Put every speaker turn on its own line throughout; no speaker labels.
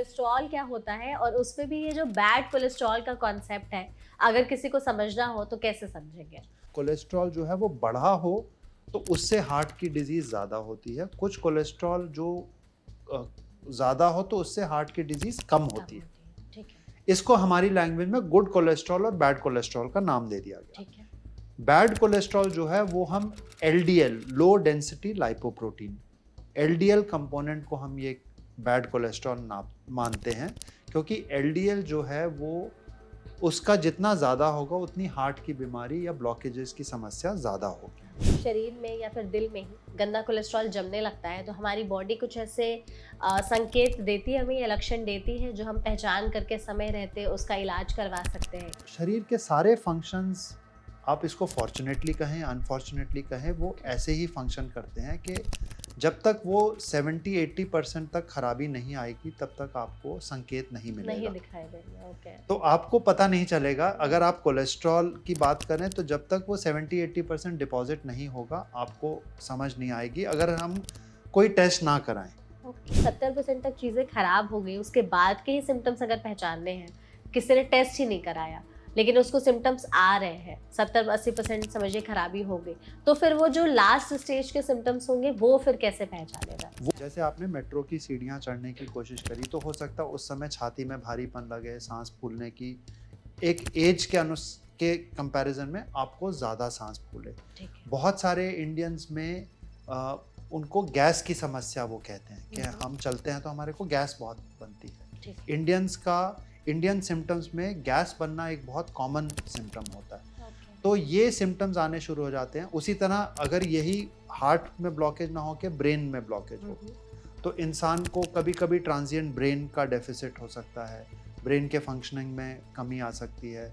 Cholesterol क्या होता है और उसमें भी ये जो बैड कोलेस्ट्रॉल का कॉन्सेप्ट है, अगर किसी को समझना हो तो कैसे समझेंगे?
कोलेस्ट्रॉल जो है वो बढ़ा हो तो उससे हार्ट की डिजीज़ ज़्यादा होती है। कुछ कोलेस्ट्रॉल जो अ, ज़्यादा हो तो उससे हार्ट की डिजीज़ कम
कम
होती है।
होती है, ठीक है,
इसको हमारी लैंग्वेज में गुड कोलेस्ट्रॉल और बैड कोलेस्ट्रॉल का नाम दे दिया गया।
ठीक है।
बैड कोलेस्ट्रॉल जो है वो हम LDL, low density lipoprotein, LDL component को हम ये बैड कोलेस्ट्रॉल नाम मानते हैं, क्योंकि एलडीएल जो है वो उसका जितना ज़्यादा होगा उतनी हार्ट की बीमारी या ब्लॉकेजेस की समस्या ज़्यादा होगी।
शरीर में या फिर दिल में ही गंदा कोलेस्ट्रॉल जमने लगता है तो हमारी बॉडी कुछ ऐसे संकेत देती है हमें या लक्षण देती है जो हम पहचान करके समय रहते उसका इलाज करवा सकते हैं।
शरीर के सारे फंक्शंस, आप इसको फॉर्चुनेटली कहें अनफॉर्चुनेटली कहें, वो ऐसे ही फंक्शन करते हैं कि जब तक वो 70-80% तक खराबी नहीं आएगी तब तक आपको संकेत नहीं
नहीं
मिलेगा।
दिखाई देंगे, ओके।
तो आपको पता नहीं चलेगा। अगर आप कोलेस्ट्रॉल की बात करें तो जब तक वो 70-80% डिपॉजिट नहीं होगा आपको समझ नहीं आएगी, अगर हम कोई टेस्ट ना कराएं।
70% तक चीज़ें खराब हो गई उसके बाद के ही सिम्टम्स अगर पहचानने हैं, किसी ने टेस्ट ही नहीं कराया लेकिन उसको सिम्टम्स आ रहे हैं, 70-80% समझिए खराबी हो गई, तो फिर वो जो लास्ट स्टेज के सिम्टम्स होंगे वो फिर कैसे पहचानेगा?
वो जैसे आपने मेट्रो की सीढ़ियाँ चढ़ने की कोशिश करी तो हो सकता है उस समय छाती में भारीपन लगे, सांस फूलने की, एक एज के कंपैरिजन में आपको ज़्यादा सांस फूले।
ठीक है।
बहुत सारे इंडियंस में उनको गैस की समस्या वो कहते हैं कि हम चलते हैं तो हमारे को गैस बहुत बनती है।
ठीक है।
इंडियन सिम्टम्स में गैस बनना एक बहुत कॉमन सिम्टम होता है।
ओके।
तो ये सिम्टम्स आने शुरू हो जाते हैं। उसी तरह अगर यही हार्ट में ब्लॉकेज ना हो के ब्रेन में ब्लॉकेज हो तो इंसान को कभी कभी ट्रांजिएंट ब्रेन का डेफिसिट हो सकता है, ब्रेन के फंक्शनिंग में कमी आ सकती है,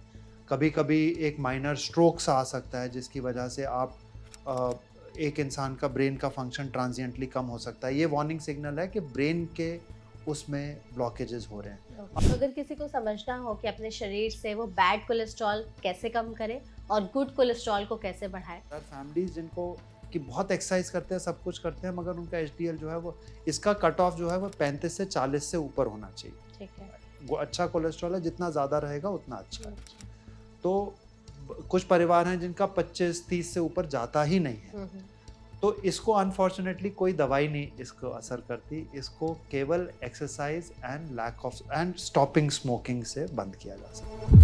कभी कभी एक माइनर स्ट्रोक्स आ सकता है जिसकी वजह से आप एक इंसान का ब्रेन का फंक्शन ट्रांजिएंटली कम हो सकता है। ये वार्निंग सिग्नल है कि ब्रेन के उसमें ब्लॉकेजेस हो रहे हैं।
तो अगर किसी को समझना हो कि अपने शरीर से वो बैड कोलेस्ट्रॉल कैसे कम करे और गुड कोलेस्ट्रॉल को कैसे बढ़ाए?
फैमिलीज जिनको कि बहुत एक्सरसाइज करते हैं, सब कुछ करते हैं, मगर उनका एचडीएल जो है वो, इसका कट ऑफ जो है वो 35 से 40 से ऊपर होना चाहिए।
ठीक है।
वो अच्छा कोलेस्ट्रॉल है, जितना ज़्यादा रहेगा उतना अच्छा है।
अच्छा।
तो कुछ परिवार हैं जिनका 25-30 से ऊपर जाता ही नहीं है, तो इसको अनफॉर्चुनेटली कोई दवाई नहीं इसको असर करती। इसको केवल exercise and lack of and stopping smoking से बंद किया जा सकता है।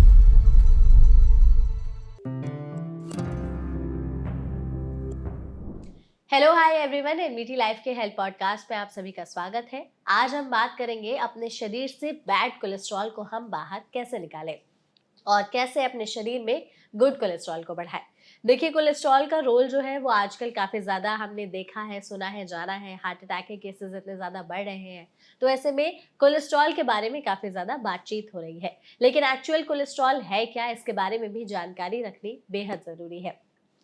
Hello hi everyone, NVT life के हेल्थ पॉडकास्ट में आप सभी का स्वागत है। आज हम बात करेंगे अपने शरीर से बैड कोलेस्ट्रॉल को हम बाहर कैसे निकालें और कैसे अपने शरीर में गुड कोलेस्ट्रॉल को बढ़ाएं। देखिए, कोलेस्ट्रॉल का रोल जो है वो आजकल काफ़ी ज़्यादा हमने देखा है, सुना है, जाना है। हार्ट अटैक के केसेस इतने ज़्यादा बढ़ रहे हैं, तो ऐसे में कोलेस्ट्रॉल के बारे में काफ़ी ज़्यादा बातचीत हो रही है। लेकिन एक्चुअल कोलेस्ट्रॉल है क्या, इसके बारे में भी जानकारी रखनी बेहद ज़रूरी है,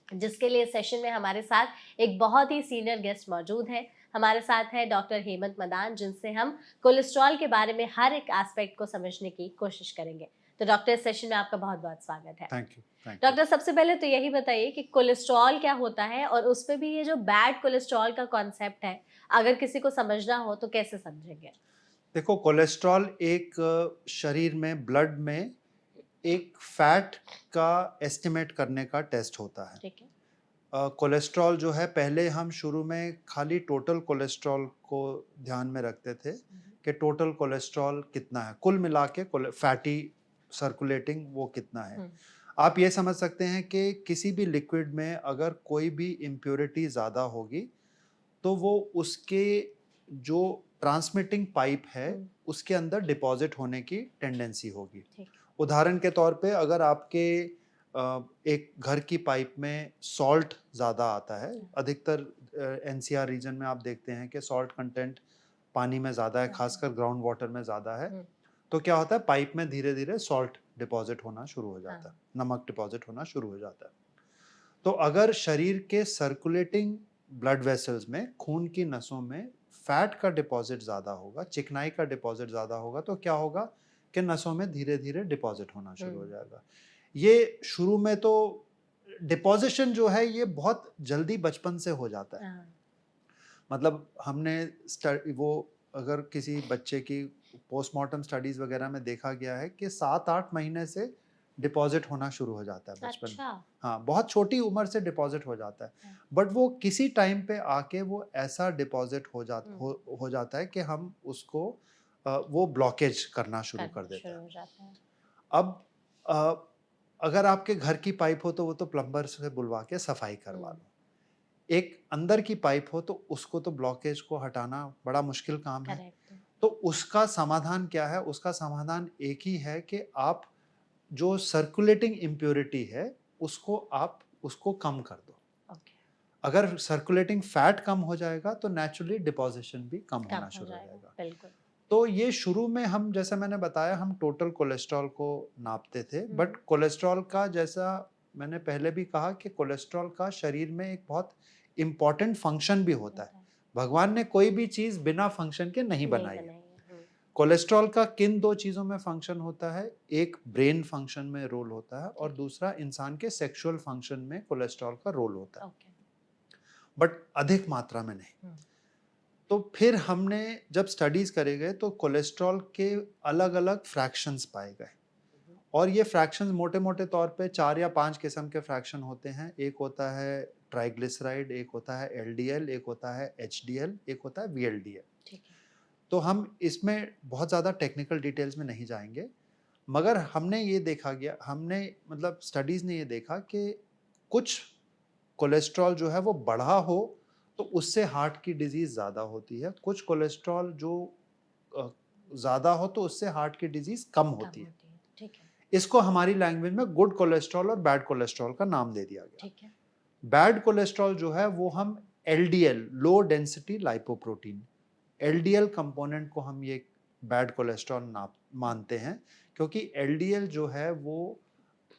जिसके लिए सेशन में हमारे साथ एक बहुत ही सीनियर गेस्ट मौजूद है। हमारे साथ है डॉक्टर हेमंत मदान, जिनसे हम कोलेस्ट्रॉल के बारे में हर एक एस्पेक्ट को समझने की कोशिश करेंगे। तो डॉक्टर, इस सेशन में आपका बहुत बहुत स्वागत है।
Thank you.
डॉक्टर, सबसे पहले तो यही बताइए कि कोलेस्ट्रॉल क्या होता है और उसमें भी ये जो बैड कोलेस्ट्रॉल का कॉन्सेप्ट है, अगर किसी को समझना हो तो कैसे समझेंगे?
देखो, कोलेस्ट्रॉल एक शरीर में, ब्लड में एक फैट का एस्टिमेट करने का टेस्ट होता है।
ठीक है।
कोलेस्ट्रॉल जो है, पहले हम शुरू में खाली टोटल कोलेस्ट्रॉल को ध्यान में रखते थे कि टोटल कोलेस्ट्रॉल कितना है, कुल मिला के फैटी सर्कुलेटिंग वो कितना है। आप ये समझ सकते हैं कि किसी भी लिक्विड में अगर कोई भी इम्प्योरिटी ज़्यादा होगी तो वो उसके जो ट्रांसमिटिंग पाइप है उसके अंदर डिपॉजिट होने की टेंडेंसी होगी।
ठीक।
उदाहरण के तौर पे अगर आपके एक घर की पाइप में सॉल्ट ज़्यादा आता है, अधिकतर एनसीआर रीजन में आप देखते हैं कि सॉल्ट कंटेंट पानी में ज़्यादा है, खासकर ग्राउंड वाटर में ज़्यादा है, तो क्या होता है, पाइप में धीरे धीरे सॉल्ट डिपॉजिट होना शुरू हो जाता है, नमक डिपॉजिट होना शुरू हो जाता है। तो अगर शरीर के सर्कुलेटिंग ब्लड वेसल्स में, खून की नसों में फैट का डिपॉजिट ज़्यादा होगा, चिकनाई का डिपॉजिट ज़्यादा होगा, तो क्या होगा कि नसों में धीरे धीरे डिपॉजिट होना शुरू हो जाएगा। ये शुरू में तो डिपॉजिशन जो है ये बहुत जल्दी बचपन से हो जाता है। मतलब हमने वो, अगर किसी बच्चे की पोस्टमार्टम स्टडीज वगैरह में देखा गया है कि 7-8 महीने से डिपॉजिट होना शुरू हो जाता है बचपन में।
अच्छा।
हाँ, बहुत छोटी उम्र से डिपॉजिट हो जाता है,
हाँ।
बट वो किसी टाइम पे आके वो ऐसा डिपॉजिट
हम्म,
हो जाता है कि हम उसको वो ब्लॉकेज करना शुरू कर
करना
देता
शुरू
है।
हो जाता है।
अब अ, अगर आपके घर की पाइप हो तो वो तो प्लम्बर से बुलवा के सफाई करवा
हम्म,
लो। एक अंदर की पाइप हो तो उसको तो ब्लॉकेज को हटाना बड़ा मुश्किल काम है।
करेक्ट।
तो उसका समाधान क्या है? उसका समाधान एक ही है कि आप जो सर्कुलेटिंग इम्प्योरिटी है, उसको कम कर दो।
ओके।
अगर सर्कुलेटिंग फैट कम हो जाएगा तो नेचुरली डिपॉजिशन भी कम
कम
होना
हो
शुरू हो
जाएगा,
जाएगा।
बिल्कुल।
तो ये शुरू में हम, जैसे मैंने बताया, हम टोटल कोलेस्ट्रॉल को नापते थे, बट कोलेस्ट्रॉल का, जैसा मैंने पहले भी कहा, कि कोलेस्ट्रॉल का शरीर में एक बहुत इम्पॉर्टेंट फंक्शन भी होता है।
होता है।
भगवान ने कोई भी चीज़ बिना फंक्शन के नहीं
नहीं
बनाई है।
बनाई है।
कोलेस्ट्रॉल का किन 2 चीज़ों में फंक्शन होता है? एक ब्रेन फंक्शन में रोल होता है और
ठीक है।
दूसरा इंसान के सेक्सुअल फंक्शन में कोलेस्ट्रॉल का रोल होता है,
ओके।
बट अधिक मात्रा में नहीं।
हम्म,
तो फिर हमने जब स्टडीज़ करे गए तो कोलेस्ट्रॉल के अलग-अलग फ्रैक्शंस पाए गए, और ये फ्रैक्शंस मोटे-मोटे तौर पे 4 या 5 किस्म के फ्रैक्शन होते हैं। एक होता है ट्राइग्लिसराइड, एक होता है एलडीएल, एक होता है एचडीएल, एक होता है वीएलडीएल।
ठीक है।
तो हम इसमें बहुत ज़्यादा टेक्निकल डिटेल्स में नहीं जाएँगे, मगर हमने मतलब स्टडीज़ ने ये देखा कि कुछ कोलेस्ट्रॉल जो है वो बढ़ा हो तो उससे हार्ट की डिजीज़ ज़्यादा होती है, कुछ कोलेस्ट्रॉल जो अ, ज़्यादा हो तो उससे हार्ट की डिजीज़ कम
कम
होती है।
होती है। ठीक है।
इसको हमारी लैंग्वेज में गुड कोलेस्ट्रॉल और बैड कोलेस्ट्रॉल का नाम दे दिया गया।
ठीक है।
बैड कोलेस्ट्रॉल जो है वो हम LDL, low density lipoprotein, LDL component को हम ये बैड कोलेस्ट्रॉल नाप मानते हैं, क्योंकि एलडीएल जो है वो,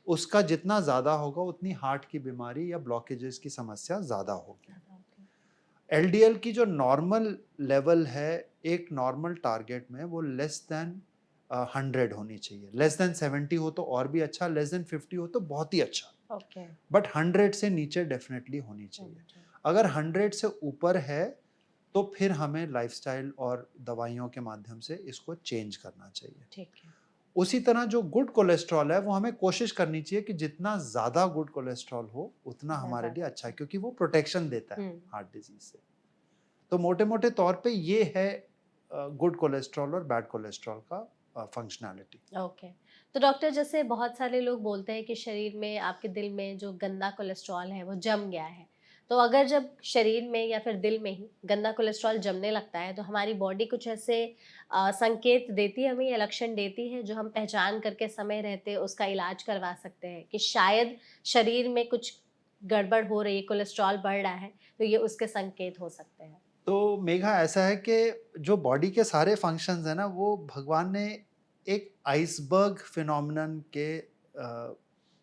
उसका जितना ज़्यादा होगा उतनी हार्ट की बीमारी या ब्लॉकेजेस की समस्या ज़्यादा होगी।
ज़्यादा होती है।
एलडीएल की जो नॉर्मल लेवल है एक नॉर्मल टारगेट में, वो लेस देन 100 होनी चाहिए। लेस देन 70 हो तो और भी अच्छा, लेस देन 50 हो तो बहुत ही अच्छा,
ओके।
बट 100 से नीचे डेफिनेटली होनी चाहिए।
होनी चाहिए।
अगर 100 से ऊपर है तो फिर हमें लाइफस्टाइल और दवाइयों के माध्यम से इसको चेंज करना चाहिए।
ठीक है।
उसी तरह जो गुड कोलेस्ट्रॉल है वो हमें कोशिश करनी चाहिए कि जितना ज़्यादा गुड कोलेस्ट्रॉल हो उतना
इतना
हमारे लिए
ज़्यादा
अच्छा है,
अच्छा।
क्योंकि वो प्रोटेक्शन देता है
हम्म।
हार्ट डिजीज से। तो मोटे-मोटे तौर पे ये है गुड कोलेस्ट्रॉल और बैड कोलेस्ट्रॉल का फंक्शनैलिटी।
ओके। तो डॉक्टर, जैसे बहुत सारे लोग बोलते हैं कि शरीर में, आपके दिल में जो गंदा कोलेस्ट्रॉल है वो जम गया है। तो अगर जब शरीर में या फिर दिल में ही गंदा कोलेस्ट्रॉल जमने लगता है तो हमारी बॉडी कुछ ऐसे संकेत देती है हमें, या लक्षण देती है जो हम पहचान करके समय रहते उसका इलाज करवा सकते हैं कि शायद शरीर में कुछ गड़बड़ हो रही है, कोलेस्ट्रॉल बढ़ रहा है, तो ये उसके संकेत हो सकते हैं।
तो मेघा, ऐसा है कि जो बॉडी के सारे फंक्शंस हैं ना, वो भगवान ने एक आइसबर्ग फिनोमेनन के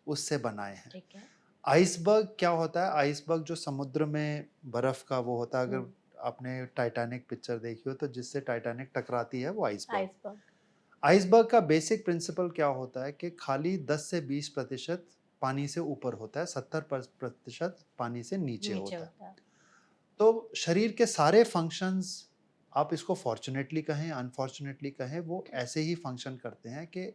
उससे बनाए हैं।
ठीक है।
आइसबर्ग क्या होता है? आइसबर्ग जो समुद्र में बर्फ का वो होता है, अगर
हम्म।
आपने टाइटैनिक पिक्चर देखी हो तो जिससे टाइटैनिक टकराती है वो आइसबर्ग।
आइसबर्ग।
आइसबर्ग का बेसिक प्रिंसिपल क्या होता है कि खाली 10 से 20% पानी से ऊपर होता है, 70% पानी से नीचे
नीचे
होता है।
होता है।
तो शरीर के सारे फंक्शंस, आप इसको फॉर्चुनेटली कहें अनफॉर्चुनेटली कहें, वो ऐसे ही फंक्शन करते हैं कि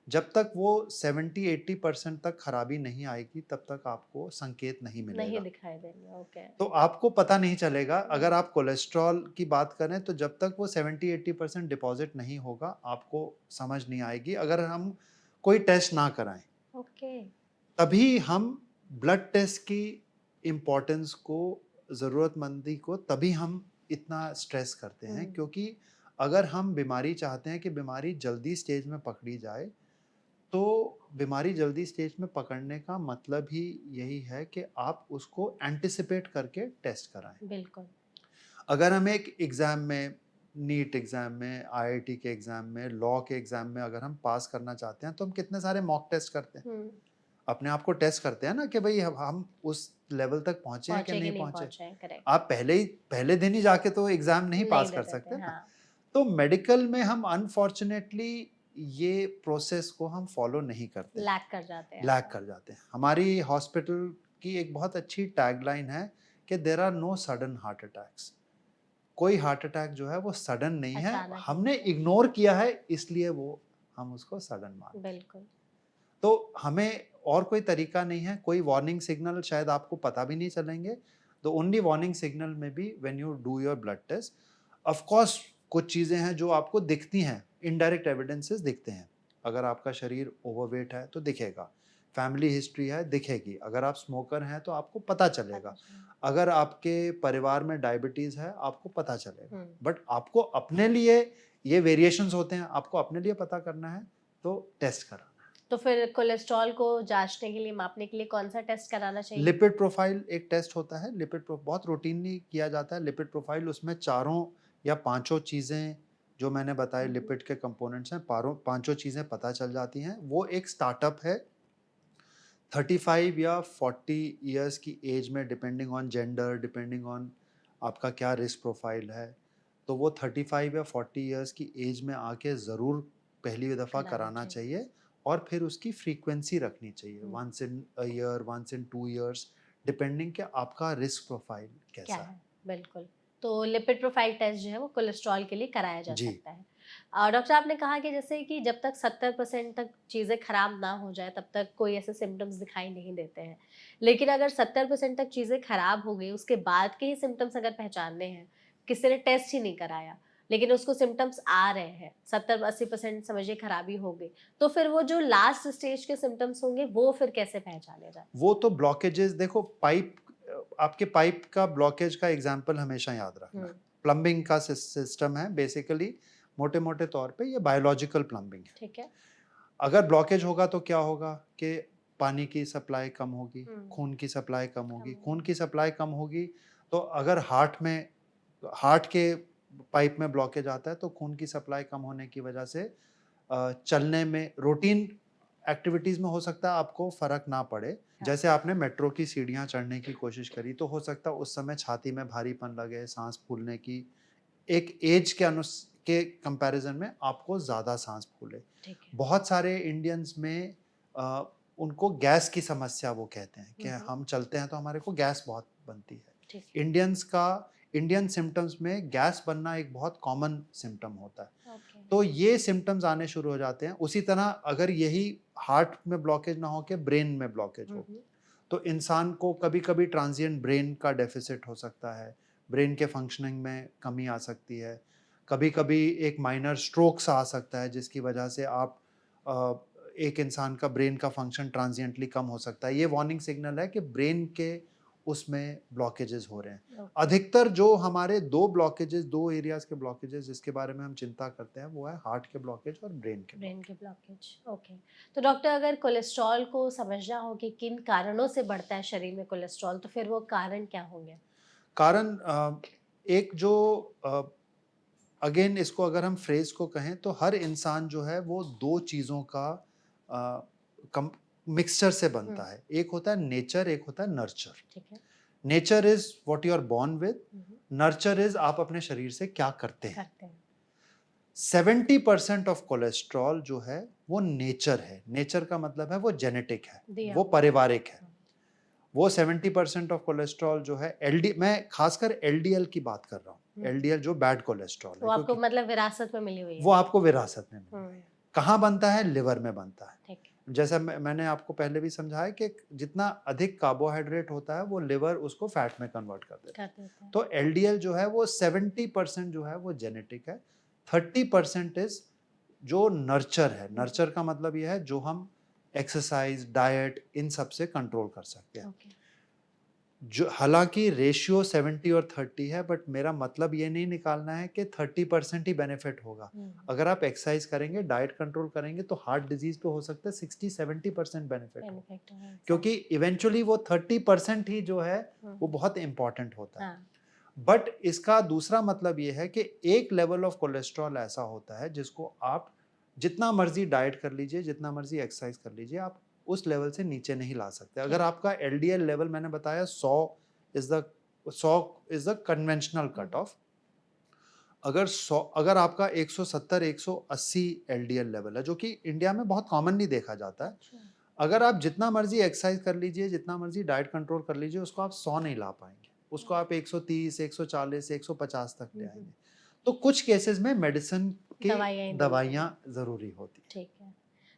जब तक वो 70-80% तक खराबी नहीं आएगी तब तक आपको संकेत नहीं
नहीं
मिलेगा।
दिखाई देंगे। ओके।
तो आपको पता नहीं चलेगा।
हम्म।
अगर आप कोलेस्ट्रॉल की बात करें तो जब तक वो 70-80% डिपॉजिट नहीं होगा आपको समझ नहीं आएगी, अगर हम कोई टेस्ट ना कराएं।
ओके।
तभी हम ब्लड टेस्ट की इम्पोर्टेंस को, ज़रूरतमंदी को तभी हम इतना स्ट्रेस करते हैं,
हम्म।
क्योंकि अगर हम बीमारी चाहते हैं कि बीमारी जल्दी स्टेज में पकड़ी जाए, तो बीमारी जल्दी स्टेज में पकड़ने का मतलब ही यही है कि आप उसको एंटिसिपेट करके टेस्ट कराएं।
बिल्कुल।
अगर हम एक एग्ज़ाम में, नीट एग्ज़ाम में, आईआईटी के एग्ज़ाम में, लॉ के एग्ज़ाम में अगर हम पास करना चाहते हैं तो हम कितने सारे मॉक टेस्ट करते हैं।
हम्म।
अपने आप को टेस्ट करते हैं ना कि भाई हम उस लेवल तक पहुँचे हैं कि
पहुंचे कि
नहीं
नहीं
पहुँचे।
पहुंचे, करेक्ट।
आप पहले दिन ही जाके तो एग्ज़ाम नहीं
नहीं
पास
दे
कर
देते,
सकते ना।
हाँ।
तो मेडिकल में हम अनफॉर्चुनेटली ये प्रोसेस को हम फॉलो नहीं करते हैं,
लैक कर जाते हैं
लैग
हम।
कर जाते हैं। हमारी हॉस्पिटल की एक बहुत अच्छी टैगलाइन है कि there are no sudden heart attacks. कोई हार्ट अटैक जो है वो सडन नहीं है,
अचानक
हमने
नहीं
इग्नोर किया है इसलिए वो हम उसको सडन मान।
बिल्कुल।
तो हमें और कोई तरीका नहीं है, कोई वार्निंग सिग्नल शायद आपको पता भी नहीं चलेंगे। The only warning signal may be when you do your blood test. Of course कुछ चीज़ें हैं जो आपको दिखती हैं, इनडायरेक्ट एविडेंसेस दिखते हैं। अगर आपका शरीर ओवरवेट है तो दिखेगा, फैमिली हिस्ट्री है दिखेगी, अगर आप स्मोकर हैं तो आपको पता
पता
चलेगा,
चला।
अगर आपके परिवार में डायबिटीज़ है आपको पता चलेगा।
हुँ।
बट आपको अपने लिए ये वेरिएशंस होते हैं, आपको अपने लिए पता करना है तो टेस्ट करा।
तो फिर कोलेस्ट्रॉल को जाँचने के लिए, मापने के लिए कौन-सा टेस्ट कराना चाहिए?
लिपिड प्रोफाइल एक टेस्ट होता है, बहुत रूटीनली किया जाता है लिपिड प्रोफाइल। उसमें चारों या पांचों चीज़ें जो मैंने बताई
हुँ, हुँ।
लिपिड के कंपोनेंट्स हैं, पांचों चीज़ें पता चल जाती हैं। वो एक स्टार्टअप है 35 या 40 इयर्स की एज में, depending on gender, depending on आपका क्या रिस्क प्रोफाइल है, तो वो 35 या 40 इयर्स की एज में आके ज़रूर पहली दफ़ा
कराना
कराना
चाहिए।
चाहिए। और फिर उसकी फ्रीक्वेंसी रखनी चाहिए,
हुँ।
Once in a year, once in 2 years, depending कि आपका रिस्क प्रोफाइल
क्या
कैसा है।
है? बिल्कुल। तो लिपिड प्रोफाइल टेस्ट जो है वो कोलेस्ट्रॉल के लिए कराया जा
जी।
सकता है। डॉक्टर आपने कहा कि जैसे कि जब तक 70% तक चीज़ें खराब ना हो जाए तब तक कोई ऐसे सिम्पटम्स दिखाई नहीं देते हैं। लेकिन अगर 70% तक चीज़ें खराब हो गई, उसके बाद के ही सिम्पटम्स अगर पहचानने हैं, किसी ने टेस्ट ही नहीं कराया, लेकिन उसको सिम्पटम्स आ रहे हैं, 70-80% समझिए खराबी हो गई, तो फिर वो जो लास्ट स्टेज के सिम्पटम्स होंगे वो फिर कैसे पहचाने जाएँ?
वो तो ब्लॉकेजेस देखो, आपके पाइप का ब्लॉकेज का एग्जांपल हमेशा याद रखना।
हुँ,
प्लम्बिंग का सिस्टम है बेसिकली, मोटे मोटे तौर पे ये बायोलॉजिकल प्लम्बिंग है।
ठीक है।
अगर ब्लॉकेज होगा तो क्या होगा कि पानी की सप्लाई कम होगी,
हुँ,
खून की सप्लाई कम
कम
होगी,
हो
खून
गया।
की सप्लाई कम होगी तो अगर हार्ट के पाइप में ब्लॉकेज आता है तो खून की सप्लाई कम होने की वजह से चलने में, रूटीन एक्टिविटीज़ में हो सकता है आपको फ़र्क ना पड़े।
हाँ,
जैसे आपने मेट्रो की सीढ़ियाँ चढ़ने की कोशिश करी तो हो सकता है उस समय छाती में भारीपन लगे, साँस फूलने की, एक एज के कंपैरिज़न में आपको ज़्यादा साँस फूले।
ठीक है।
बहुत सारे इंडियंस में उनको गैस की समस्या वो कहते हैं कि
हुँ, हुँ,
हम चलते हैं तो हमारे को गैस बहुत बनती
ठीक
है। इंडियन सिम्पटम्स में गैस बनना एक बहुत कॉमन सिम्पटम होता है।
है। ओके।
तो ये सिम्पटम्स आने शुरू हो जाते हैं। उसी तरह अगर यही हार्ट में ब्लॉकेज ना हो के ब्रेन में ब्लॉकेज
हुँ,
हो,
हुँ,
तो इंसान को कभी-कभी ट्रांजिएंट ब्रेन का डेफ़िसिट हो सकता है, ब्रेन के फंक्शनिंग में कमी आ सकती है। कभी-कभी एक माइनर स्ट्रोक सा आ सकता है जिसकी वजह से अ, एक इंसान का ब्रेन का फंक्शन ट्रांजिएंटली कम हो सकता है। ये वार्निंग सिग्नल है कि ब्रेन के उसमें ब्लॉकेजेस हो रहे हैं।
ओके।
अधिकतर जो हमारे 2 एरियाज़ के ब्लॉकेजेस जिसके बारे में हम चिंता करते हैं, वो है हार्ट के ब्लॉकेज और ब्रेन के
ब्रेन के
ब्लॉकेज।
Blockage, okay. तो डॉक्टर अगर कोलेस्ट्रॉल को समझना हो कि किन कारणों से बढ़ता है शरीर में कोलेस्ट्रॉल, तो फिर वो कारण क्या होंगे?
कारण एक जो अ, अगेन इसको अगर हम फ्रेज़ को कहें तो हर इंसान जो है वो 2 चीज़ों का अ, कम मिक्सचर से
हुँ,
बनता है। एक होता है नेचर, एक होता है नर्चर।
ठीक है।
Nature is what you are born with,
hmm, hmm,
nurture is आप अपने शरीर से क्या करते हैं।
करते हैं।
70% ऑफ कोलेस्ट्रॉल जो है वो नेचर है। नेचर का मतलब है वो जेनेटिक है,
दिया
वो
हुआ है।
पारिवारिक है।
हाँ,
वो 70% ऑफ कोलेस्ट्रॉल जो है एलडी मैं खासकर एलडीएल की बात कर रहा हूँ।
हुँ,
एलडीएल जो बैड कोलेस्ट्रॉल
वो
है,
आपको
क्योंकि
मतलब विरासत में मिली हुई
वो
है।
आपको विरासत में मिली हुई
हुँ,
है। कहाँ बनता है? लिवर में बनता है।
ठीक है।
जैसा मैंने आपको पहले भी समझाया कि जितना अधिक कार्बोहाइड्रेट होता है वो लिवर उसको फैट में कन्वर्ट कर देता
कर
है।
देता है।
तो एलडीएल जो है वो 70% जो है वो जेनेटिक है, 30% इज जो नर्चर है।
हुँ,
नर्चर का मतलब ये है जो हम एक्सरसाइज, डाइट इन सब से कंट्रोल कर सकते हैं।
ओके।
जो हालांकि रेशियो 70 और 30 है, बट मेरा मतलब ये नहीं निकालना है कि 30% ही बेनिफिट होगा।
हुँ,
अगर आप एक्सरसाइज करेंगे, डाइट कंट्रोल करेंगे तो हार्ट डिजीज पे हो सकता है 60-70% बेनिफिट हो,
बेनिफिट है,
क्योंकि
एग्ज़ैक्टली।
इवेंचुअली वो 30% ही जो है
हुँ,
वो
हुँ,
बहुत इंपॉर्टेंट होता है।
हाँ,
बट इसका दूसरा मतलब ये है कि एक लेवल ऑफ कोलेस्ट्रॉल ऐसा होता है जिसको आप जितना मर्जी डाइट कर लीजिए, जितना मर्जी एक्सरसाइज कर लीजिए, आप उस लेवल से नीचे नहीं ला सकते। अगर
ठीक।
आपका एलडीएल लेवल मैंने बताया 100 is the 100 is the conventional
hmm,
cut off. अगर आपका 170 180 एलडीएल लेवल है, जो कि इंडिया में बहुत कॉमनली देखा जाता है,
अच्छा।
अगर आप जितना मर्जी एक्सरसाइज कर लीजिए, जितना मर्जी डाइट कंट्रोल कर लीजिए, उसको आप 100 नहीं ला पाएंगे। उसको आप 130, 140, 150 तक ले
हम्म,
आएंगे। तो कुछ केसेस में मेडिसिन की
दवाइयाँ ही देनी
दवाइयाँ जरूरी होती है।
ठीक है।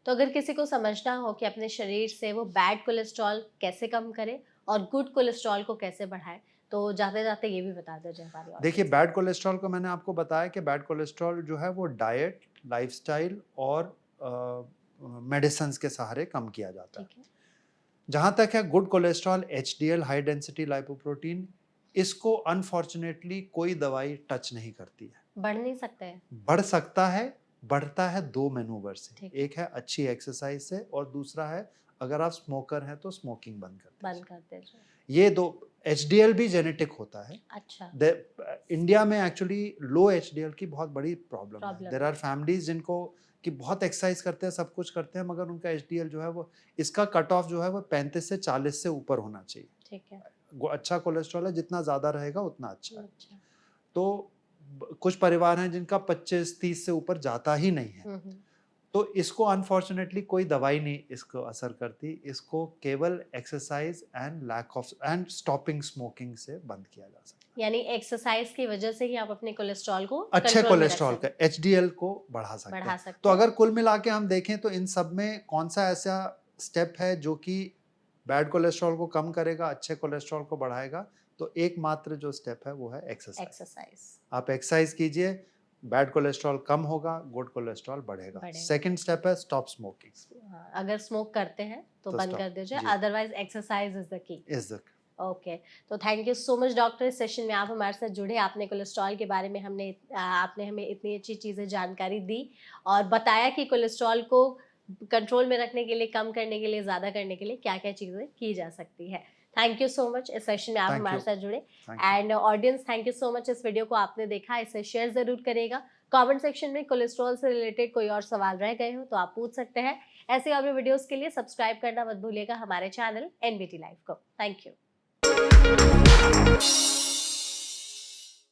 तो अगर किसी को समझना हो कि अपने शरीर से वो बैड कोलेस्ट्रॉल कैसे कम करे और गुड कोलेस्ट्रॉल को कैसे बढ़ाए, तो जाते जाते ये भी बता दीजिए हमारी
देखिए,
ऑडियंस
बैड कोलेस्ट्रॉल को मैंने आपको बताया कि बैड कोलेस्ट्रॉल जो है वो डाइट, लाइफस्टाइल और मेडिसिन के सहारे कम किया जाता है।
ठीक है।
जहाँ तक है good cholesterol, HDL, high density lipoprotein, इसको अनफॉर्चुनेटली कोई दवाई टच नहीं करती है।
बढ़ नहीं सकते हैं।
बढ़ सकता है, बढ़ता है दो मैनूवर से।
ठीक है।
एक है अच्छी एक्सरसाइज से और दूसरा है अगर आप स्मोकर हैं तो स्मोकिंग बंद कर
बंद
दीजिए।
कर दीजिए।
ये दो। एचडीएल भी जेनेटिक होता है।
अच्छा।
इंडिया में एक्चुअली लो एचडीएल की बहुत बड़ी प्रॉब्लम है।
प्रॉब्लम
देर आर फैमिलीज जिनको कि बहुत एक्सरसाइज करते हैं, सब कुछ करते हैं, मगर उनका एचडीएल जो है वो, इसका कट ऑफ जो है वो 35 से 40 से ऊपर होना चाहिए।
ठीक है।
वो अच्छा कोलेस्ट्रॉल है, जितना ज्यादा रहेगा उतना अच्छा है।
अच्छा।
तो कुछ परिवार हैं जिनका 25-30 से ऊपर जाता ही नहीं है। तो इसको अनफॉर्चुनेटली कोई दवाई नहीं इसको असर करती, इसको केवल exercise and lack of and stopping smoking से बंद किया जा सकता है।
यानी एक्सरसाइज की वजह से ही आप अपने कोलेस्ट्रॉल को
अच्छे
कंट्रोल में रख
कोलेस्ट्रॉल का
सकते
एचडीएल को बढ़ा सकते
बढ़ा
हैं।
सकते
तो
हैं।
अगर कुल मिला के हम देखें तो इन सब में कौन सा ऐसा स्टेप है जो कि बैड कोलेस्ट्रॉल को कम करेगा, अच्छे कोलेस्ट्रॉल को बढ़ाएगा? तो एकमात्र जो स्टेप है वो है एक्सरसाइज।
एक्सरसाइज
आप एक्सरसाइज कीजिए, बैड कोलेस्ट्रॉल कम होगा, गुड कोलेस्ट्रॉल बढ़ेगा।
बढ़ेगा।
सेकंड स्टेप है स्टॉप स्मोकिंग।
हाँ, अगर स्मोक करते हैं तो
तो
बंद
stop,
कर दीजिए,
जी।
Otherwise exercise is the key.
Is the
okay. तो thank you so much doctor, इस सेशन में आप हमारे साथ जुड़े, आपने कोलेस्ट्रॉल के बारे में आपने हमें इतनी अच्छी चीज़ें जानकारी दी और बताया कि कोलेस्ट्रॉल को कंट्रोल में रखने के लिए, कम करने के लिए, ज़्यादा करने के लिए क्या क्या चीज़ें की जा सकती है। थैंक यू सो मच, इस सेशन में आप
Thank
हमारे
you.
साथ जुड़े।
Thank you.
And audience, thank you so much, इस वीडियो को आपने देखा, इसे शेयर ज़रूर करेगा। कमेंट सेक्शन में कोलेस्ट्रॉल से रिलेटेड कोई और सवाल रह गए हो तो आप पूछ सकते हैं। ऐसे और भी वीडियोस के लिए सब्सक्राइब करना मत भूलिएगा हमारे चैनल एनबीटी लाइव को। Thank you.